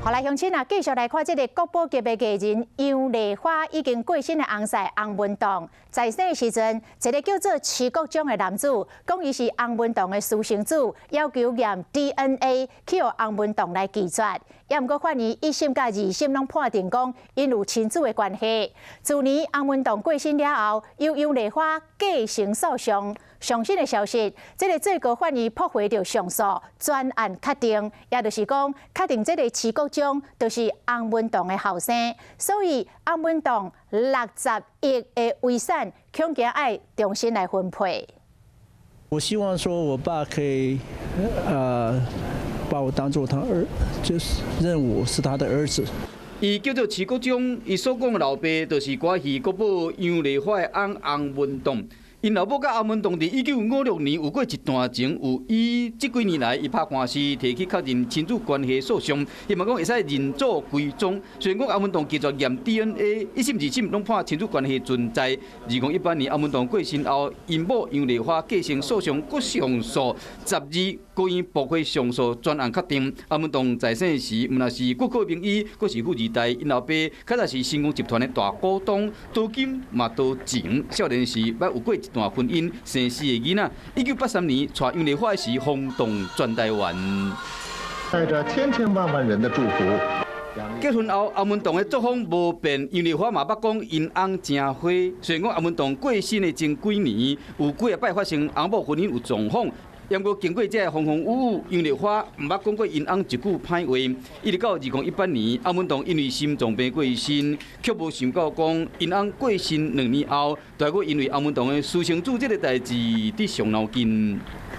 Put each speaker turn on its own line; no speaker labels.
好来，乡亲啊，继续来看这个国宝级的艺人杨丽花已经过身的翁婿翁文栋，在生的时阵，一个叫做徐国忠的男子，讲伊是翁文栋的私生子，要求验 DNA 去予翁文栋来拒绝。也毋过法院一审甲二审拢判定讲，因有亲子的关系。去年翁文栋过身了后，由杨丽花继承诉讼。上新的消息，这个最高法院驳回着上诉，专案确定，也就是讲，确定这个徐国忠就是翁文栋的后生，所以翁文栋60亿的遗产，恐惊要重新来分配。
我希望说我爸可以，把我当做他就是认我是他的儿子。
伊叫做徐国忠，伊所讲的老爸就是歌戏国宝杨丽花的翁文栋。因老母甲翁文栋伫1956年有过一段情，有以这几年来伊拍官司提起确认亲子关系诉讼，伊嘛讲会使认祖归宗。虽然讲翁文栋继续验 DNA， 一审二审拢判亲子关系存在。2018年翁文栋过身后，因某杨丽花继承诉讼搁上诉，12高院驳回上诉专案确定。翁文栋在生时，毋若是国考名医，搁是富二代，因老爸确实是新光集团的大股东，多金嘛多情。少年时捌有过一段婚姻，生4个囡仔。1983年娶杨丽花时，轰动全台湾。
带着千千万万人的祝福。
结婚后，翁文栋的作风无变，杨丽花嘛捌讲因翁真花。虽然讲翁文栋过身的前几年，有几啊摆发生翁某婚姻有状况。不过经过这风风雨雨，杨丽花毋捌讲过因翁一句歹话。一直到2018年，翁文栋因为心脏病过身，却无想到讲因翁过身2年后，大概因为翁文栋的私生子这个代志伫伤脑筋。